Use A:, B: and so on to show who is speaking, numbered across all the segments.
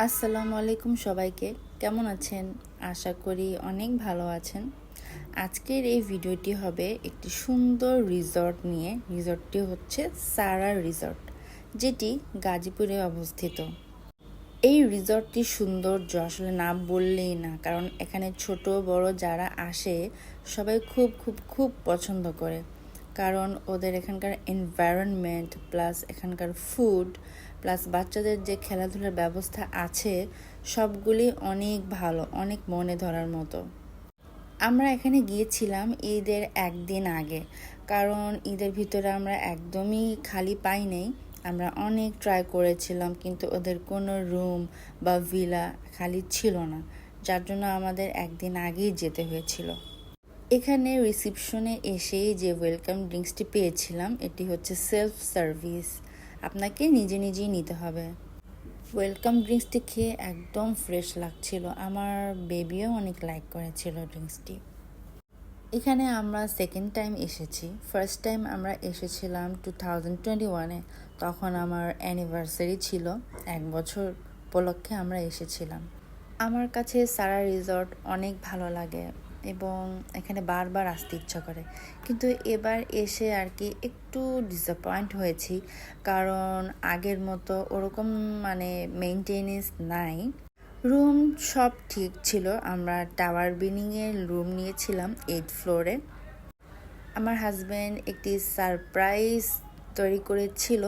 A: আসসালামু আলাইকুম সবাইকে। কেমন আছেন? আশা করি অনেক ভালো আছেন। আজকের এই ভিডিওটি হবে একটি সুন্দর রিসর্ট নিয়ে। রিসর্টটি হচ্ছে সারা রিসর্ট, যেটি গাজীপুরে অবস্থিত। এই রিসর্টটির সৌন্দর্য আসলে না বললেই না, কারণ এখানে ছোট বড় যারা আসে সবাই খুব খুব খুব পছন্দ করে। কারণ ওদের এখানকার এনভায়রনমেন্ট প্লাস এখানকার ফুড প্লাস বাচ্চাদের যে খেলাধুলার ব্যবস্থা আছে সবগুলি অনেক ভালো, অনেক মনে ধরার মতো। আমরা এখানে গিয়েছিলাম ঈদের একদিন আগে, কারণ ঈদের ভিতরে আমরা একদমই খালি পাই নাই। আমরা অনেক ট্রাই করেছিলাম, কিন্তু ওদের কোনো রুম বা ভিলা খালি ছিল না, যার জন্য আমাদের একদিন আগেই যেতে হয়েছিল। এখানে রিসিপশনে এসেই যে ওয়েলকাম ড্রিঙ্কসটি পেয়েছিলাম, এটি হচ্ছে সেলফ সার্ভিস, আপনাকে নিজে নিজেই নিতে হবে। ওয়েলকাম ড্রিঙ্কসটি খেয়ে একদম ফ্রেশ লাগছিল, আমার বেবিও অনেক লাইক করেছিল ড্রিঙ্কসটি। এখানে আমরা সেকেন্ড টাইম এসেছি। ফার্স্ট টাইম আমরা এসেছিলাম 2021-এ, তখন আমার অ্যানিভার্সারি ছিল, 1 বছর উপলক্ষে আমরা এসেছিলাম। আমার কাছে সারা রিসর্ট অনেক ভালো লাগে এবং এখানে বারবার আসতে ইচ্ছা করে, কিন্তু এবার এসে আর কি একটু ডিসঅ্যাপয়েন্ট হয়েছি, কারণ আগের মতো ওরকম মেনটেনেন্স নাই। রুম সব ঠিক ছিল। আমরা টাওয়ার বিল্ডিংয়ের রুম নিয়েছিলাম 8 ফ্লোরে। আমার হাজব্যান্ড একটি সারপ্রাইজ তৈরি করেছিল,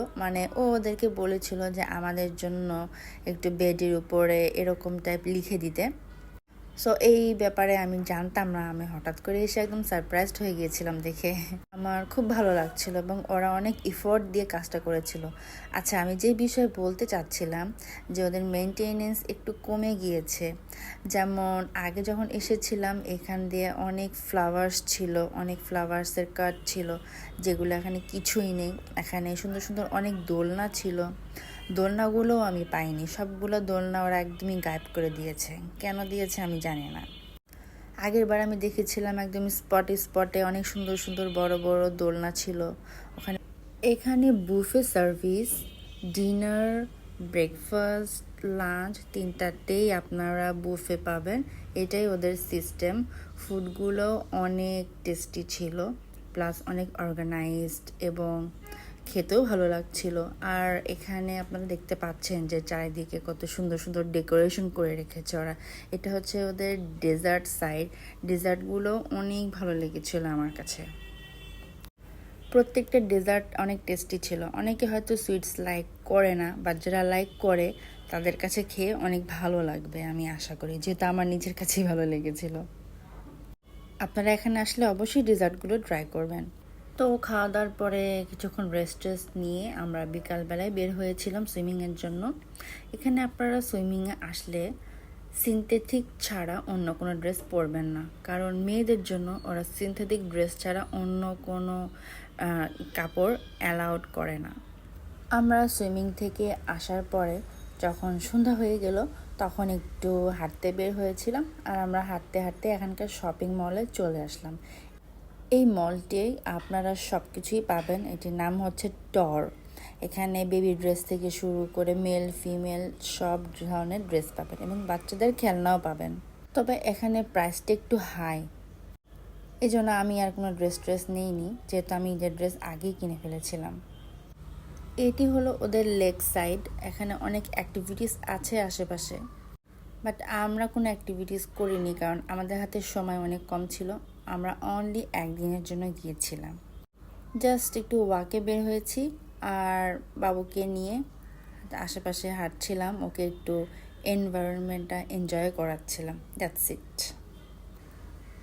A: ও ওদেরকে বলেছিল যে আমাদের জন্য একটু বেডের উপরে এরকম টাইপ লিখে দিতে। সো এই ব্যাপারে আমি জানতাম না, আমি হঠাৎ করে এসে একদম সারপ্রাইজড হয়ে গিয়েছিলাম দেখে। আমার খুব ভালো লাগছিল এবং ওরা অনেক এফোর্ট দিয়ে কাজটা করেছিল। আচ্ছা, আমি যে বিষয়ে বলতে চাচ্ছিলাম যে ওদের মেনটেনেন্স একটু কমে গিয়েছে। যেমন আগে যখন এসেছিলাম এখান দিয়ে অনেক ফ্লাওয়ার্স ছিল, অনেক ফ্লাওয়ার্সের কাট ছিল, যেগুলো এখানে কিছুই নেই। এখানে সুন্দর সুন্দর অনেক দোলনা ছিল, দোলনাগুলোও আমি পাইনি। সবগুলো দোলনা ওরা একদমই গায়েব করে দিয়েছে, কেন দিয়েছে আমি জানি না। আগের বার আমি দেখেছিলাম একদম স্পটে স্পটে অনেক সুন্দর সুন্দর বড় বড় দোলনা ছিল ওখানে। এখানে buffet service, dinner, breakfast, lunch তিনটাতেই আপনারা বুফে পাবেন, এটাই ওদের সিস্টেম। ফুডগুলো অনেক টেস্টি ছিল, প্লাস অনেক অর্গানাইজড এবং খেতেও ভালো লাগছিল। আর এখানে আপনারা দেখতে পাচ্ছেন যে চারিদিকে কত সুন্দর সুন্দর ডেকোরেশন করে রেখেছে ওরা। এটা হচ্ছে ওদের ডেজার্ট সাইড। ডেজার্টগুলো অনেক ভালো লেগেছিল আমার কাছে। প্রত্যেকটা ডেজার্ট অনেক টেস্টি ছিল। অনেকে হয়তো সুইটস লাইক করে না, বাট যারা লাইক করে তাদের কাছে খেয়ে অনেক ভালো লাগবে আমি আশা করি, যেহেতু আমার নিজের কাছেই ভালো লেগেছিল। আপনারা এখানে আসলে অবশ্যই ডেজার্টগুলো ট্রাই করবেন। তো খাওয়া দাওয়ার পরে কিছুক্ষণ রেস্ট নিয়ে আমরা বিকালবেলায় বের হয়েছিলাম সুইমিংয়ের জন্য। এখানে আপনারা সুইমিংয়ে আসলে সিনথেটিক ছাড়া অন্য কোনো ড্রেস পরবেন না, কারণ মেয়েদের জন্য ওরা সিনথেটিক ড্রেস ছাড়া অন্য কোনো কাপড় অ্যালাউড করে না। আমরা সুইমিং থেকে আসার পরে যখন সন্ধ্যা হয়ে গেল তখন একটু হাঁটতে বের হয়েছিলাম, আর আমরা হাঁটতে হাঁটতে এখানকার শপিং মলে চলে আসলাম। এই মলটি আপনারা সব কিছুই পাবেন, এটির নাম হচ্ছে টর। এখানে বেবি ড্রেস থেকে শুরু করে মেল ফিমেল সব ধরনের ড্রেস পাবেন এবং বাচ্চাদের খেলনাও পাবেন। তবে এখানে প্রাইসটা একটু হাই, এই জন্য আমি আর কোনো ড্রেস নিইনি, যেহেতু আমি ঈদের ড্রেস আগেই কিনে ফেলেছিলাম। এটি হলো ওদের লেক সাইড। এখানে অনেক অ্যাক্টিভিটিস আছে আশেপাশে, বাট আমরা কোনো অ্যাক্টিভিটিস করিনি, কারণ আমাদের হাতে সময় অনেক কম ছিল। আমরা অনলি একদিনের জন্য গিয়েছিলাম, জাস্ট একটু ওয়াকে বের হয়েছি আর বাবুকে নিয়ে আশেপাশে হাঁটছিলাম, ওকে একটু এনভায়রনমেন্টটা এনজয় করাচ্ছিলাম, দ্যাটস ইট।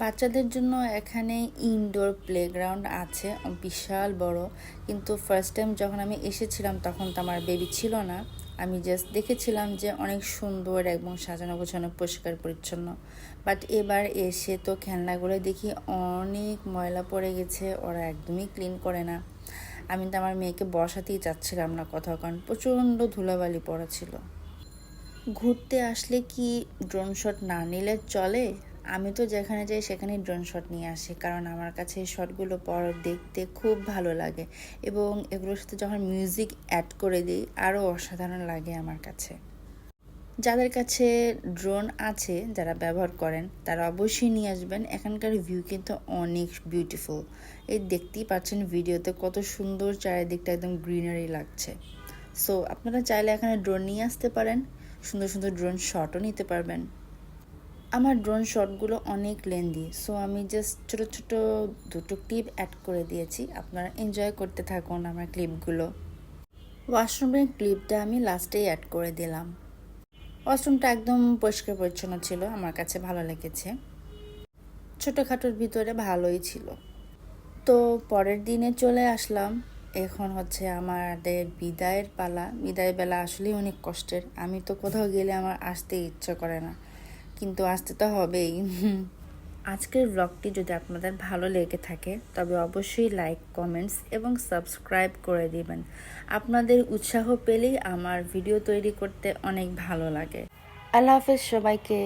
A: বাচ্চাদের জন্য এখানে ইনডোর প্লেগ্রাউন্ড আছে বিশাল বড়, কিন্তু ফার্স্ট টাইম যখন আমি এসেছিলাম তখন তো আমার বেবি ছিল না। আমি জাস্ট দেখেছিলাম যে অনেক সুন্দর এবং সাজানো গোছানো পরিষ্কার পরিচ্ছন্ন, বাট এবার এসে তো খেলনাগুলো দেখি অনেক ময়লা পড়ে গেছে, ওরা একদমই ক্লিন করে না। আমি তো আমার মেয়েকে বসাতেই চাচ্ছিলাম না কোথাও, কারণ প্রচণ্ড ধুলাবালি পড়া ছিল। ঘুরতে আসলে কি ড্রোন শট না নিলে চলে? আমি তো যেখানে যাই সেখানে ড্রোন শট নিয়ে আসি, কারণ আমার কাছে এই শটগুলো দেখতে খুব ভালো লাগে এবং এগুলোর সাথে যখন মিউজিক অ্যাড করে দিই আরও অসাধারণ লাগে আমার কাছে। যাদের কাছে ড্রোন আছে, যারা ব্যবহার করেন, তারা অবশ্যই নিয়ে আসবেন। এখানকার ভিউ কিন্তু অনেক বিউটিফুল। এই দেখতেই পাচ্ছেন ভিডিওতে কত সুন্দর, চারিদিকটা একদম গ্রিনারি লাগছে। সো আপনারা চাইলে এখানে ড্রোন নিয়ে আসতে পারেন, সুন্দর সুন্দর ড্রোন শটও নিতে পারবেন। আমার ড্রোন শটগুলো অনেক লেন্দি, সো আমি জাস্ট ছোটো ছোটো দুটো ক্লিপ অ্যাড করে দিয়েছি। আপনারা এনজয় করতে থাকুন আমার ক্লিপগুলো। ওয়াশরুমের ক্লিপটা আমি লাস্টেই অ্যাড করে দিলাম। ওয়াশরুমটা একদম পরিষ্কার পরিচ্ছন্ন ছিল, আমার কাছে ভালো লেগেছে। ছোটোখাটোর ভিতরে ভালোই ছিল। তো পরের দিনে চলে আসলাম। এখন হচ্ছে আমাদের বিদায়ের পালা। বিদায় বেলা আসলেই অনেক কষ্টের। আমি তো কোথাও গেলে আমার আসতে ইচ্ছা করে না, কিন্তু আসতে তো হবেই। আজকের ব্লগটি যদি আপনাদের ভালো লেগে থাকে তবে অবশ্যই লাইক, কমেন্টস এবং সাবস্ক্রাইব করে দিবেন। আপনাদের উৎসাহ পেলেই আমার ভিডিও তৈরি করতে অনেক ভালো লাগে। আল্লাহ হাফেজ সবাইকে।